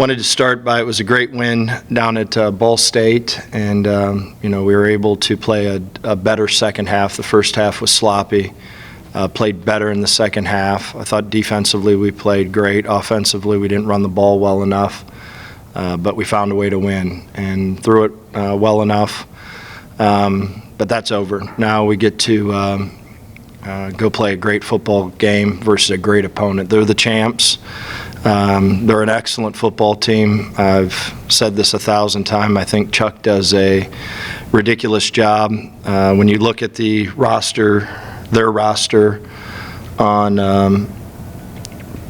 Wanted to start by, it was a great win down at Ball State, and we were able to play a better second half. The first half was sloppy. Played better in the second half. I thought defensively we played great. Offensively we didn't run the ball well enough, but we found a way to win and threw it well enough. But that's over. Now we get to go play a great football game versus a great opponent. They're the champs. They're an excellent football team. I've said this 1,000 times. I think Chuck does a ridiculous job. When you look at the roster, their roster on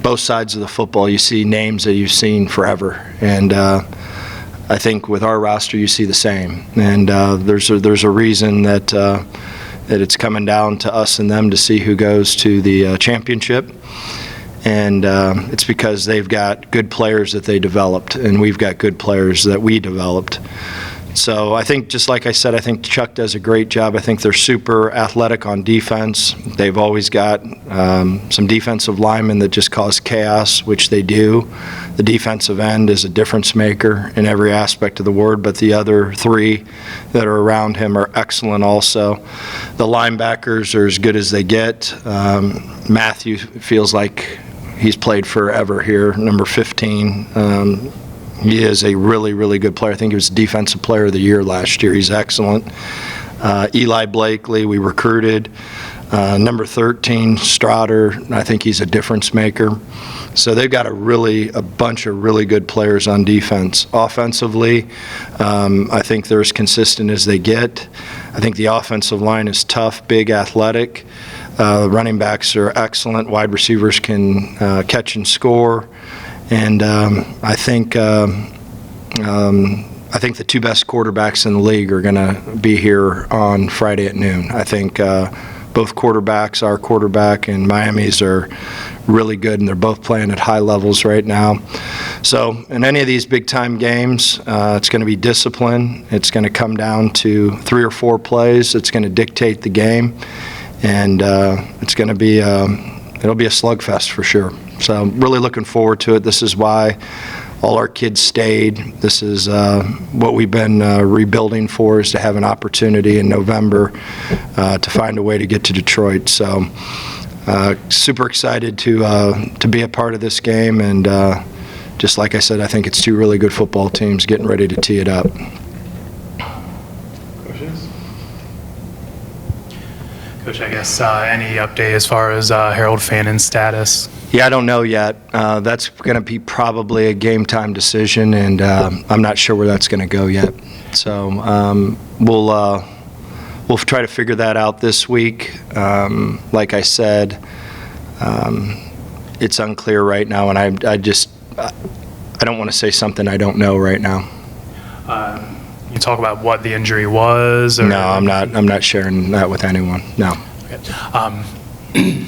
both sides of the football, you see names that you've seen forever. And I think with our roster, you see the same. And there's a reason that it's coming down to us and them to see who goes to the championship. And it's because they've got good players that they developed, and we've got good players that we developed. So I think, just like I said, I think Chuck does a great job. I think they're super athletic on defense. They've always got some defensive linemen that just cause chaos, which they do. The defensive end is a difference maker in every aspect of the word, but the other three that are around him are excellent also. The linebackers are as good as they get. Matthew feels like he's played forever here, number 15. He is a really, really good player. I think he was Defensive Player of the Year last year. He's excellent. Eli Blakely, we recruited. Number 13, Strotter, I think he's a difference maker. So they've got a bunch of really good players on defense. Offensively, I think they're as consistent as they get. I think the offensive line is tough, big, athletic. Running backs are excellent. Wide receivers can catch and score. And I think the two best quarterbacks in the league are going to be here on Friday at noon. I think both quarterbacks, our quarterback and Miami's, are really good, and they're both playing at high levels right now. So in any of these big-time games, it's going to be discipline. It's going to come down to 3 or 4 plays. It's going to dictate the game, and it's going to be it'll be a slugfest for sure. So I'm really looking forward to it. This is why all our kids stayed. This is what we've been rebuilding for, is to have an opportunity in November to find a way to get to Detroit. So super excited to be a part of this game. And just like I said, I think it's two really good football teams getting ready to tee it up. Coach, I guess any update as far as Harold Fannon's status? Yeah, I don't know yet. That's going to be probably a game time decision, and I'm not sure where that's going to go yet. So we'll try to figure that out this week. Like I said, it's unclear right now, and I don't want to say something I don't know right now. You talk about what the injury was? Or? No, I'm not sharing that with anyone. No. Okay.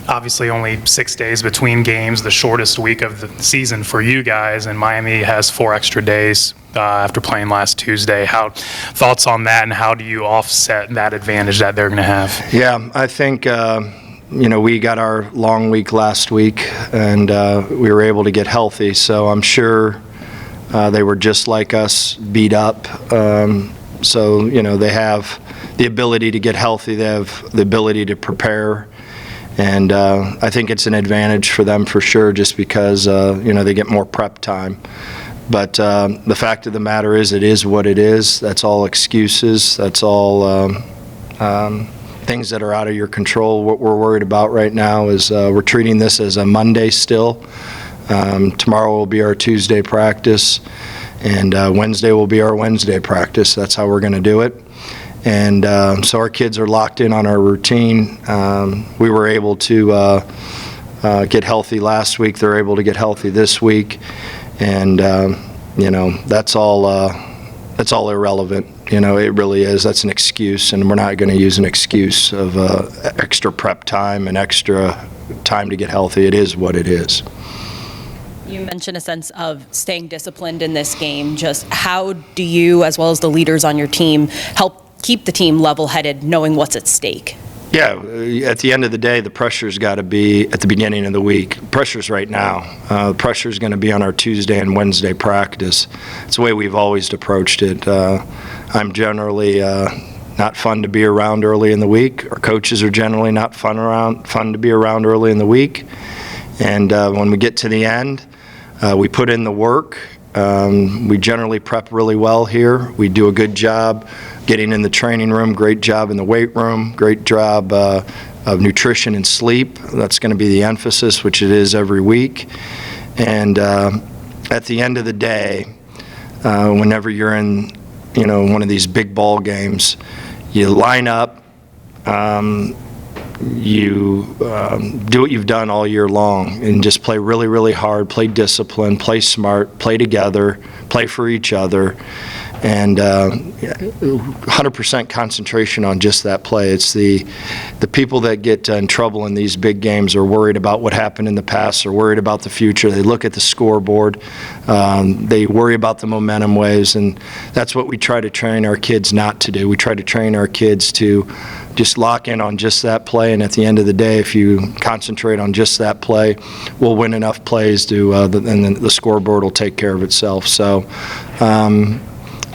Obviously, only 6 days between games, the shortest week of the season for you guys, and Miami has 4 extra days after playing last Tuesday. Thoughts on that, and how do you offset that advantage that they're going to have? Yeah, I think we got our long week last week, and we were able to get healthy. So I'm sure they were just like us, beat up. So they have the ability to get healthy. They have the ability to prepare. And I think it's an advantage for them for sure, just because they get more prep time. But the fact of the matter is, it is what it is. That's all excuses. That's all things that are out of your control. What we're worried about right now is we're treating this as a Monday still. Tomorrow will be our Tuesday practice, and Wednesday will be our Wednesday practice. That's how we're going to do it. And so our kids are locked in on our routine. We were able to get healthy last week. They're able to get healthy this week. And, that's all irrelevant. It really is. That's an excuse, and we're not going to use an excuse of extra prep time and extra time to get healthy. It is what it is. You mentioned a sense of staying disciplined in this game. Just how do you, as well as the leaders on your team, help keep the team level-headed, knowing what's at stake? Yeah, at the end of the day, the pressure's got to be at the beginning of the week. Pressure's right now. The pressure's going to be on our Tuesday and Wednesday practice. It's the way we've always approached it. I'm generally not fun to be around early in the week. Our coaches are generally not fun to be around early in the week. And when we get to the end, we put in the work. We generally prep really well here. We do a good job getting in the training room, great job in the weight room, great job of nutrition and sleep. That's going to be the emphasis, which it is every week. And at the end of the day, whenever you're in, one of these big ball games, you line up, you do what you've done all year long and just play really, really hard, play disciplined, play smart, play together, play for each other, and 100% concentration on just that play. It's the people that get in trouble in these big games are worried about what happened in the past, or worried about the future. They look at the scoreboard, they worry about the momentum waves, and that's what we try to train our kids not to do. We try to train our kids to just lock in on just that play, and at the end of the day, if you concentrate on just that play, we'll win enough plays to, and then the scoreboard will take care of itself. So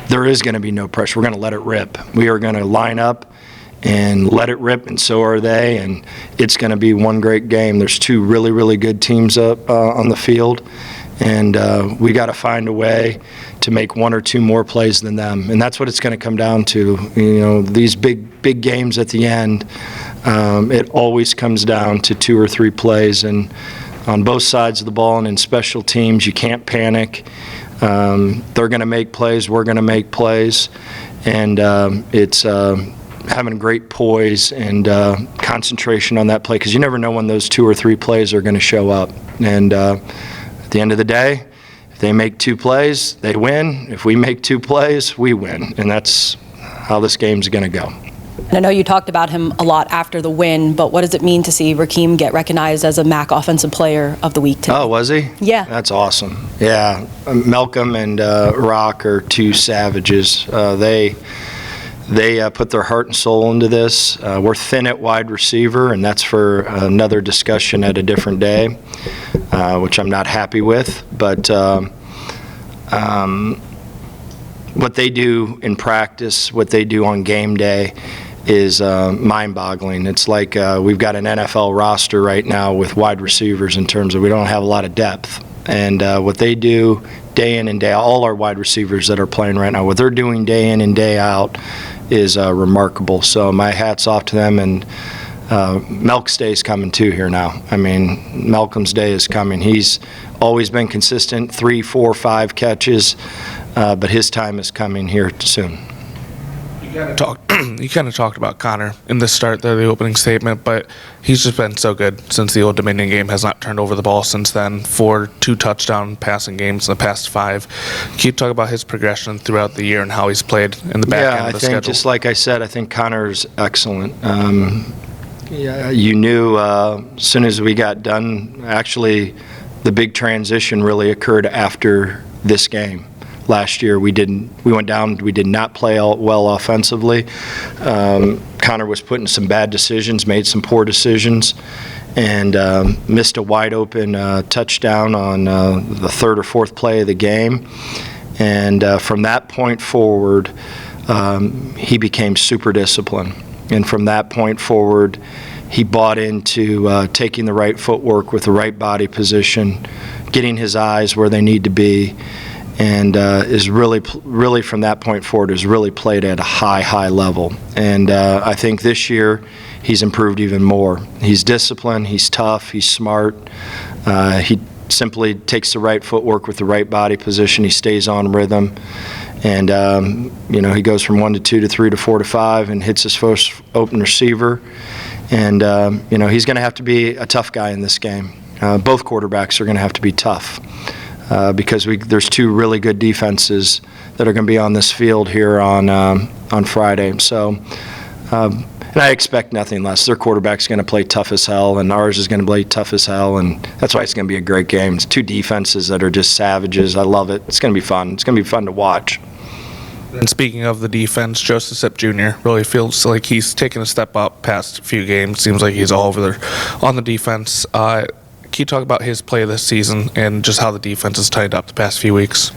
there is going to be no pressure. We're going to let it rip. We are going to line up and let it rip, and so are they, and it's going to be one great game. There's two really, really good teams up on the field, and we got to find a way to make one or two more plays than them, and that's what it's going to come down to. These big games at the end, it always comes down to 2 or 3 plays, and on both sides of the ball and in special teams, you can't panic. They're going to make plays, we're going to make plays, and it's having great poise and concentration on that play, because you never know when those 2 or 3 plays are going to show up. And at the end of the day, if they make 2 plays, they win. If we make 2 plays, we win, and that's how this game's going to go. And I know you talked about him a lot after the win, but what does it mean to see Rakeem get recognized as a MAC Offensive Player of the Week today? Oh, was he? Yeah. That's awesome. Yeah, Malcolm and Rock are 2 savages. They put their heart and soul into this. We're thin at wide receiver, and that's for another discussion at a different day, which I'm not happy with. But what they do in practice, what they do on game day, is mind-boggling. It's like we've got an NFL roster right now with wide receivers in terms of we don't have a lot of depth. And what they do day in and day out, all our wide receivers that are playing right now, what they're doing day in and day out is remarkable. So my hat's off to them, and Melk's day is coming too here now. I mean, Malcolm's day is coming. He's always been consistent, 3, 4, 5 catches, but his time is coming here soon. You kind of talked about Connor in the start there, the opening statement, but he's just been so good since the Old Dominion game. Has not turned over the ball since then. 2 touchdown passing games in the past 5. Can you talk about his progression throughout the year and how he's played in the back end of the schedule? Yeah, I think just like I said, I think Connor's excellent. You knew as soon as we got done, actually the big transition really occurred after this game. Last year we went down, we did not play well offensively. Connor was put in some bad decisions, made some poor decisions, and missed a wide open touchdown on the 3rd or 4th play of the game. And from that point forward, he became super disciplined. And from that point forward, he bought into taking the right footwork with the right body position, getting his eyes where they need to be, and is really from that point forward has really played at a high level. And I think this year he's improved even more. He's disciplined, he's tough, he's smart. He simply takes the right footwork with the right body position. He stays on rhythm. And, he goes from 1 to 2 to 3 to 4 to 5 and hits his first open receiver. And, he's going to have to be a tough guy in this game. Both quarterbacks are going to have to be tough. Because there's 2 really good defenses that are going to be on this field here on Friday. So, and I expect nothing less. Their quarterback's going to play tough as hell, and ours is going to play tough as hell, and that's why it's going to be a great game. It's 2 defenses that are just savages. I love it. It's going to be fun. It's going to be fun to watch. And speaking of the defense, Joseph Sipp Jr. really feels like he's taken a step up past a few games. Seems like he's all over there on the defense. Can you talk about his play this season and just how the defense has tightened up the past few weeks?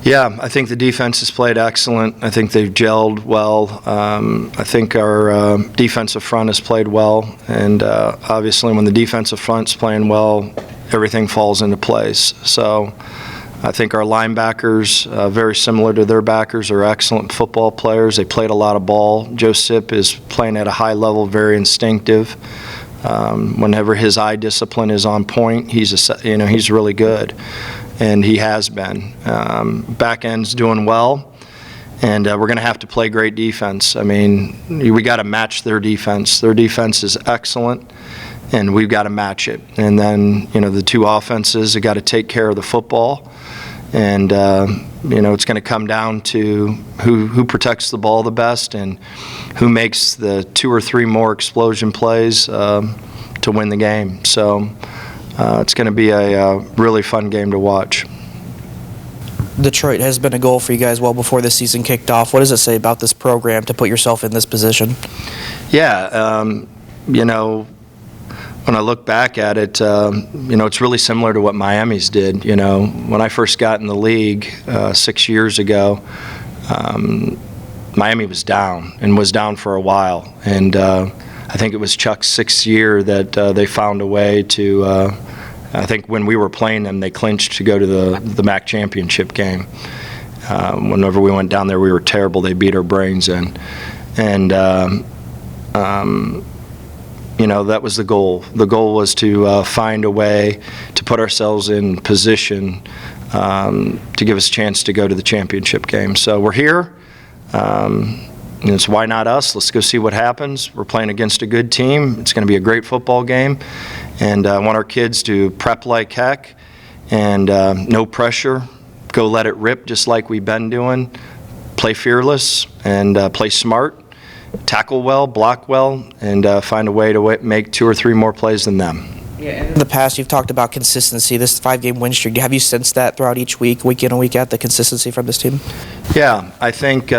Yeah, I think the defense has played excellent. I think they've gelled well. I think our defensive front has played well. And obviously when the defensive front's playing well, everything falls into place. So I think our linebackers, very similar to their backers, are excellent football players. They played a lot of ball. Joe Sipp is playing at a high level, very instinctive. Whenever his eye discipline is on point, he's really good. And he has been. Back end's doing well, and we're going to have to play great defense. I mean, we got to match their defense. Their defense is excellent, and we've got to match it. And then, the two offenses have got to take care of the football, and it's going to come down to who protects the ball the best and who makes the 2 or 3 more explosion plays to win the game. So. It's going to be a really fun game to watch. Detroit has been a goal for you guys well before this season kicked off. What does it say about this program to put yourself in this position? Yeah, when I look back at it, it's really similar to what Miami's did. When I first got in the league 6 years ago, Miami was down for a while. And I think it was Chuck's 6th year that they found a way to, I think when we were playing them, they clinched to go to the MAC championship game. Whenever we went down there, we were terrible. They beat our brains in. And, that was the goal. The goal was to find a way to put ourselves in position to give us a chance to go to the championship game. So we're here. It's why not us? Let's go see what happens. We're playing against a good team. It's going to be a great football game. And I want our kids to prep like heck and no pressure. Go let it rip just like we've been doing. Play fearless and play smart. Tackle well, block well, and find a way to make 2 or 3 more plays than them. Yeah, in the past, you've talked about consistency, this 5-game win streak. Have you sensed that throughout each week in and week out, the consistency from this team? Yeah, I think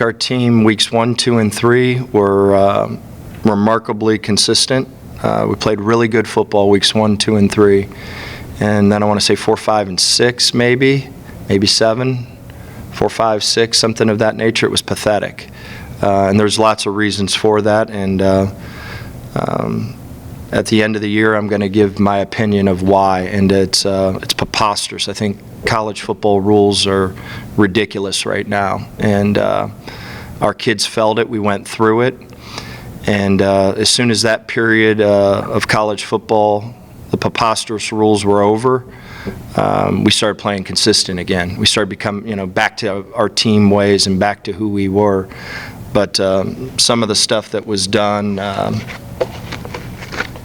our team weeks 1, 2, and 3 were remarkably consistent. We played really good football weeks 1, 2, and 3. And then I want to say 4, 5, and 6 maybe 7, 4, 5, 6, something of that nature. It was pathetic. And there's lots of reasons for that. And at the end of the year, I'm going to give my opinion of why. And it's preposterous. I think college football rules are ridiculous right now. And our kids felt it. We went through it. And as soon as that period of college football, the preposterous rules were over, we started playing consistent again. We started becoming, back to our team ways and back to who we were. But some of the stuff that was done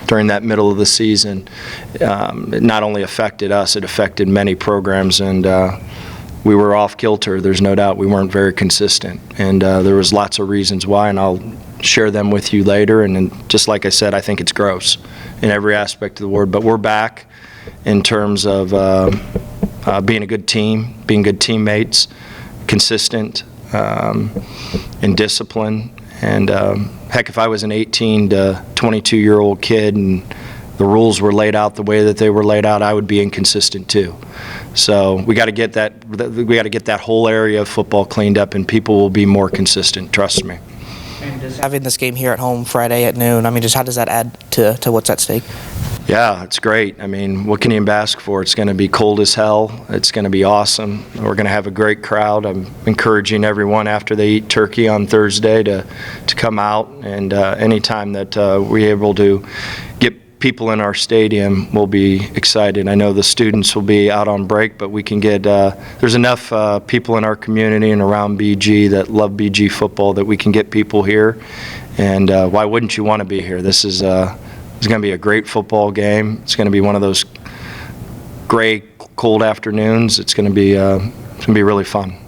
during that middle of the season, it not only affected us, it affected many programs, and we were off kilter. There's no doubt we weren't very consistent, and there was lots of reasons why, and I'll share them with you later. And just like I said, I think it's gross in every aspect of the word, but we're back in terms of being a good team, being good teammates, consistent, and discipline. And heck, if I was an 18 to 22-year-old kid and the rules were laid out the way that they were laid out, I would be inconsistent too. So we got to get that whole area of football cleaned up, and people will be more consistent. Trust me. And just having this game here at home Friday at noon, just how does that add to what's at stake? Yeah, it's great. What can you ask for? It's going to be cold as hell. It's going to be awesome. We're going to have a great crowd. I'm encouraging everyone after they eat turkey on Thursday to come out. And anytime that we're able to get people in our stadium, we'll be excited. I know the students will be out on break, but we can get there's enough people in our community and around BG that love BG football that we can get people here. And why wouldn't you want to be here? This is it's going to be a great football game. It's going to be one of those gray, cold afternoons. It's going to be really fun.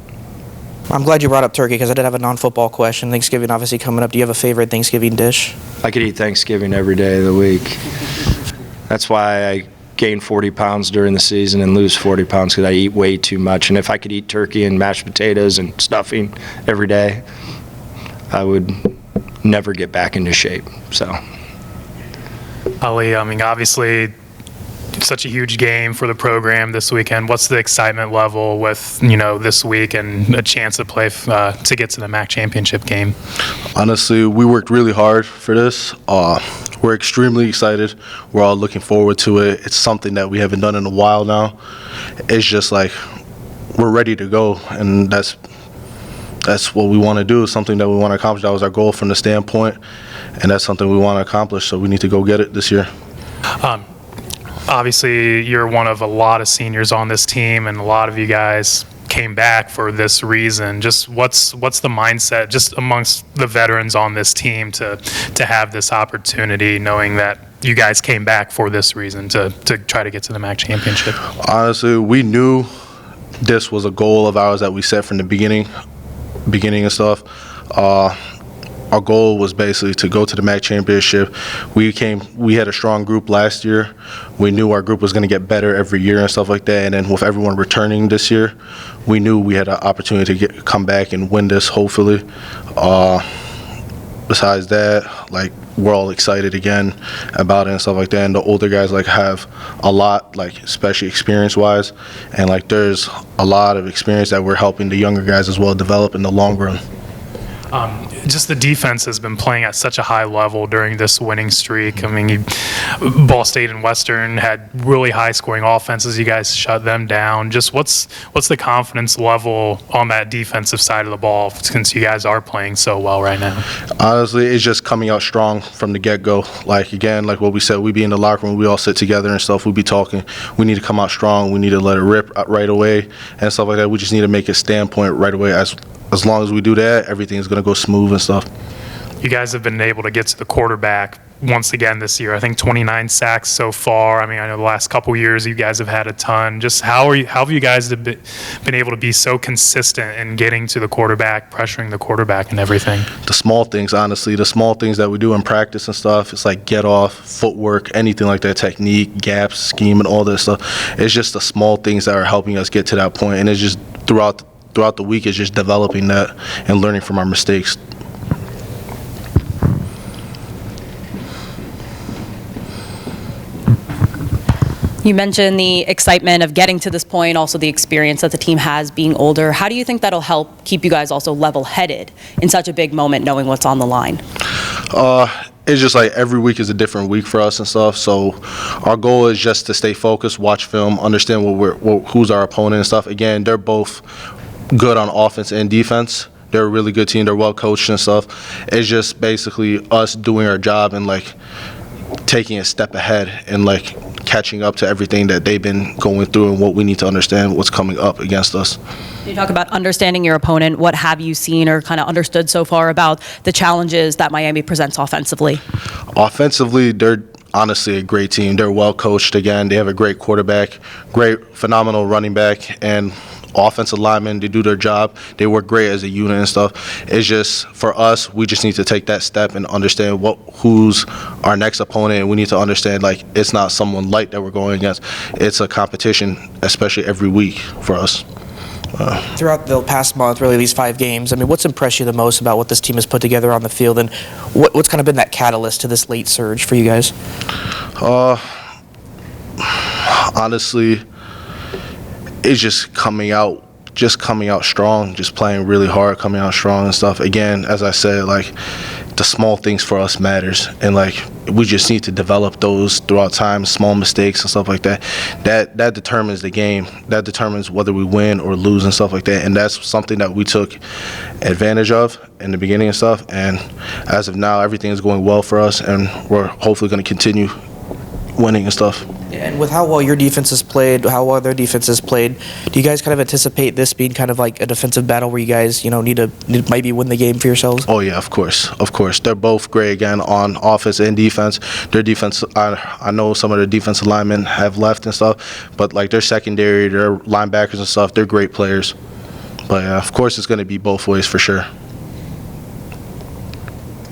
I'm glad you brought up turkey because I did have a non-football question. Thanksgiving obviously coming up. Do you have a favorite Thanksgiving dish? I could eat Thanksgiving every day of the week. That's why gain 40 pounds during the season and lose 40 pounds because I eat way too much. And if I could eat turkey and mashed potatoes and stuffing every day, I would never get back into shape. So, Ali, I mean, obviously, such a huge game for the program this weekend. What's the excitement level with, this week and a chance to play to get to the MAC championship game? Honestly, we worked really hard for this. We're extremely excited. We're all looking forward to it. It's something that we haven't done in a while now. It's just like we're ready to go, and that's what we want to do. It's something that we want to accomplish. That was our goal from the standpoint, and that's something we want to accomplish, so we need to go get it this year. Obviously, you're one of a lot of seniors on this team, and a lot of you guys came back for this reason. Just what's the mindset just amongst the veterans on this team to have this opportunity, knowing that you guys came back for this reason to try to get to the MAC championship? Honestly, we knew this was a goal of ours that we set from the beginning and stuff. Our goal was basically to go to the MAC championship. We had a strong group last year. We knew our group was going to get better every year and stuff like that. And then with everyone returning this year, we knew we had an opportunity to come back and win this, hopefully. Besides that, like, we're all excited again about it and stuff like that. And the older guys have a lot, especially experience-wise, and there's a lot of experience that we're helping the younger guys as well develop in the long run. Just the defense has been playing at such a high level during this winning streak. I mean, Ball State and Western had really high scoring offenses. You guys shut them down. Just what's the confidence level on that defensive side of the ball since you guys are playing so well right now? Honestly, it's just coming out strong from the get-go. Again, like what we said, we be in the locker room, we all sit together and stuff, we be talking. We need to come out strong. We need to let it rip right away and stuff like that. We just need to make a standpoint right away. As long as we do that, everything's going to go smooth and stuff. You guys have been able to get to the quarterback once again this year. I think 29 sacks so far. I mean, I know the last couple years you guys have had a ton. Just how have you guys been able to be so consistent in getting to the quarterback, pressuring the quarterback and everything? The small things, honestly, the small things that we do in practice and stuff, it's like get off, footwork, anything like that, technique, gaps, scheme, and all that stuff. It's just the small things that are helping us get to that point, and it's just throughout the week is just developing that and learning from our mistakes. You mentioned the excitement of getting to this point, also the experience that the team has being older. How do you think that'll help keep you guys also level-headed in such a big moment, knowing what's on the line? It's just every week is a different week for us and stuff. So our goal is just to stay focused, watch film, understand who's our opponent and stuff. Again, they're both good on offense and defense. They're a really good team. They're well coached and stuff. It's just basically us doing our job and taking a step ahead and catching up to everything that they've been going through and what we need to understand what's coming up against us. You talk about understanding your opponent. What have you seen or kind of understood so far about the challenges that Miami presents offensively? Offensively, they're honestly a great team. They're well coached again. They have a great quarterback, phenomenal running back, and offensive linemen. They do their job. They work great as a unit and stuff. It's just, for us, we just need to take that step and understand who's our next opponent, and we need to understand it's not someone light that we're going against. It's a competition, especially every week for us. Throughout the past month, really these 5 games, I mean, what's impressed you the most about what this team has put together on the field, and what's kind of been that catalyst to this late surge for you guys? Honestly, it's just coming out strong, just playing really hard, coming out strong and stuff. Again, as I said, the small things for us matters, and we just need to develop those throughout time, small mistakes and stuff like that. That determines the game. That determines whether we win or lose and stuff like that. And that's something that we took advantage of in the beginning and stuff. And as of now, everything is going well for us, and we're hopefully going to continue winning and stuff. And with how well your defense has played, how well their defense has played, do you guys kind of anticipate this being kind of like a defensive battle where you guys, need to maybe win the game for yourselves? Oh yeah, of course. They're both great again on offense and defense. Their defense, I know some of their defensive linemen have left and stuff, but their secondary, their linebackers and stuff, they're great players. But of course, it's going to be both ways for sure.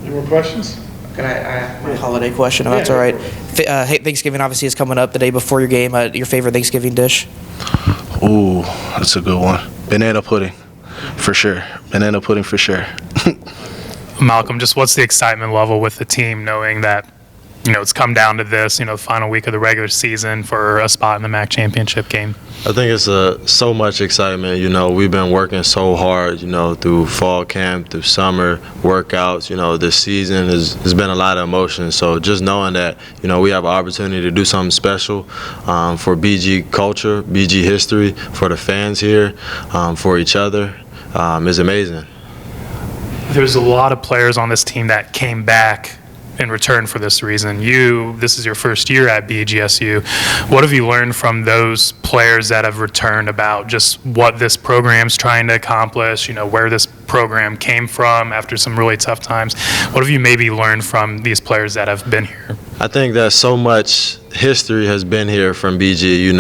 Any more questions? Can I ask my holiday question? If that's all right. Hey, Thanksgiving obviously is coming up the day before your game. Your favorite Thanksgiving dish? Ooh, that's a good one. Banana pudding, for sure. Banana pudding for sure. Malcolm, just what's the excitement level with the team knowing that, it's come down to this, the final week of the regular season for a spot in the MAC championship game? I think it's so much excitement. We've been working so hard, through fall camp, through summer workouts. This season has been a lot of emotion. So just knowing that, we have an opportunity to do something special for BG culture, BG history, for the fans here, for each other, is amazing. There's a lot of players on this team that came back in return for this reason. This is your first year at BGSU. What have you learned from those players that have returned about just what this program's trying to accomplish, where this program came from after some really tough times? What have you maybe learned from these players that have been here? I think that so much history has been here from BG,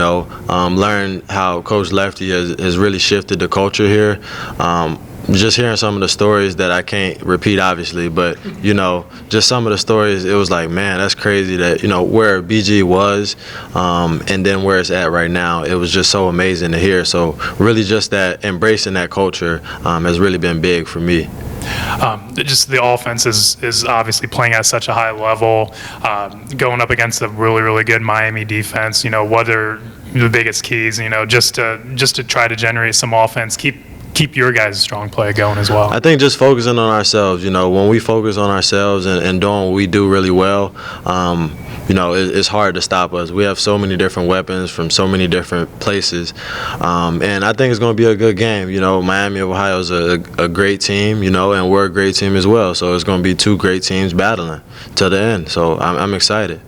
learn how Coach Lefty has really shifted the culture here. Just hearing some of the stories that I can't repeat, obviously, but, just some of the stories, it was like, man, that's crazy that, where BG was and then where it's at right now, it was just so amazing to hear. So really just that embracing that culture has really been big for me. Just the offense is obviously playing at such a high level, going up against a really, really good Miami defense. What are the biggest keys, just to try to generate some offense, keep your guys' strong play going as well? I think just focusing on ourselves. When we focus on ourselves and doing what we do really well, it's hard to stop us. We have so many different weapons from so many different places, and I think it's going to be a good game. Miami of Ohio is a great team, and we're a great team as well. So it's going to be two great teams battling to the end. So I'm excited.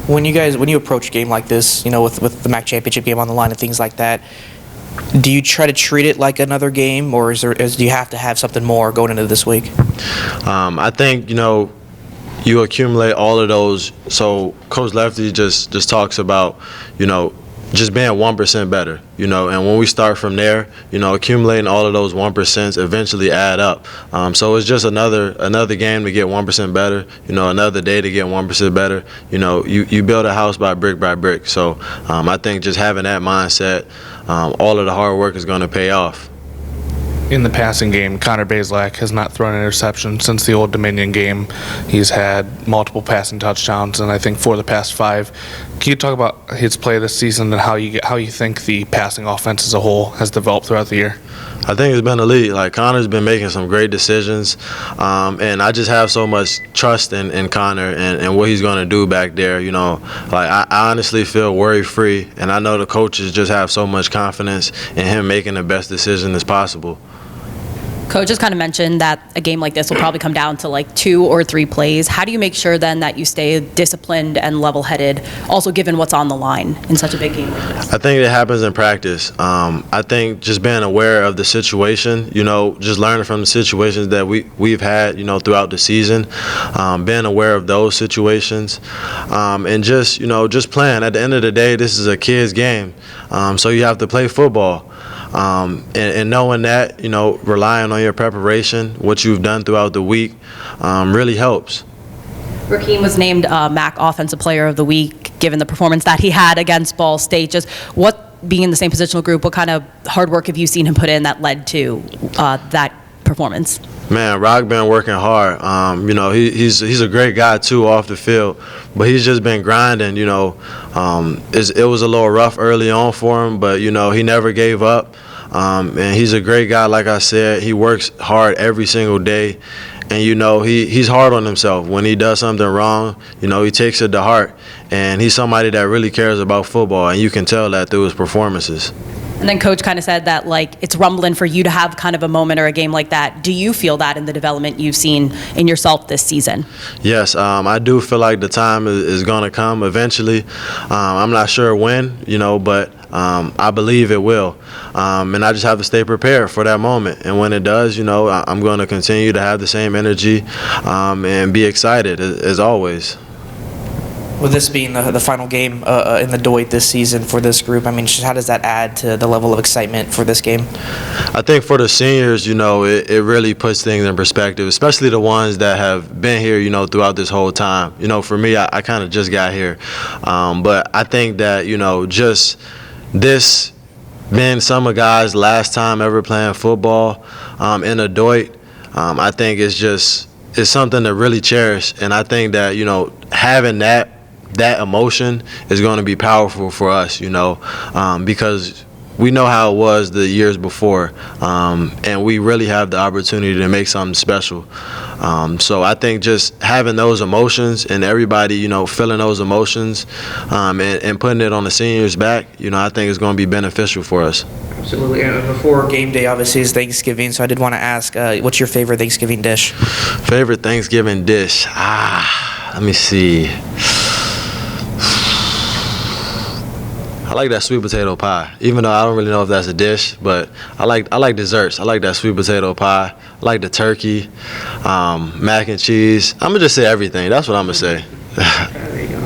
When you approach a game like this, with the MAC championship game on the line and things like that, do you try to treat it like another game, or do you have to have something more going into this week? I think, you accumulate all of those. So Coach Lefty just talks about, just being 1% better, and when we start from there, accumulating all of those 1% eventually add up. So it's just another game to get 1% better, another day to get 1% better. You build a house by brick. So I think just having that mindset, all of the hard work is going to pay off. In the passing game, Connor Bazelak has not thrown an interception since the Old Dominion game. He's had multiple passing touchdowns, and I think 4 of the past 5. Can you talk about his play this season and how you think the passing offense as a whole has developed throughout the year? I think it's been elite. Like, Connor's been making some great decisions, and I just have so much trust in Connor and what he's going to do back there. I honestly feel worry-free, and I know the coaches just have so much confidence in him making the best decision as possible. Coach just kind of mentioned that a game like this will probably come down to like 2 or 3 plays. How do you make sure then that you stay disciplined and level-headed, also given what's on the line in such a big game like this? I think it happens in practice. I think just being aware of the situation, just learning from the situations that we've had, throughout the season, being aware of those situations, and just playing. At the end of the day, this is a kid's game, so you have to play football. And knowing that, relying on your preparation, what you've done throughout the week, really helps. Rakeem was named MAC Offensive Player of the Week, given the performance that he had against Ball State. Just being in the same positional group, what kind of hard work have you seen him put in that led to that performance? Man, Rock been working hard. He's a great guy too off the field, but he's just been grinding. It was a little rough early on for him, but he never gave up. And he's a great guy. Like I said, he works hard every single day, and he's hard on himself. When he does something wrong, he takes it to heart, and he's somebody that really cares about football, and you can tell that through his performances. And then Coach kind of said that it's rumbling for you to have kind of a moment or a game like that. Do you feel that in the development you've seen in yourself this season? Yes, I do feel like the time is going to come eventually. I'm not sure when, but I believe it will. And I just have to stay prepared for that moment. And when it does, I'm going to continue to have the same energy and be excited as always. With this being the final game in the Doit this season for this group, I mean, just how does that add to the level of excitement for this game? I think for the seniors, it really puts things in perspective, especially the ones that have been here, throughout this whole time. For me, I kind of just got here. But I think that, just this being some of guys' last time ever playing football in a Doit, I think it's something to really cherish. And I think that, having that emotion is going to be powerful for us, because we know how it was the years before, and we really have the opportunity to make something special. So I think just having those emotions and everybody, feeling those emotions and putting it on the seniors' back, I think is going to be beneficial for us. Absolutely. And before game day, obviously, is Thanksgiving, so I did want to ask, what's your favorite Thanksgiving dish? Favorite Thanksgiving dish? Let me see. I like that sweet potato pie, even though I don't really know if that's a dish, but I like desserts. I like that sweet potato pie. I like the turkey, mac and cheese. I'm going to just say everything. That's what I'm going to say. There you go.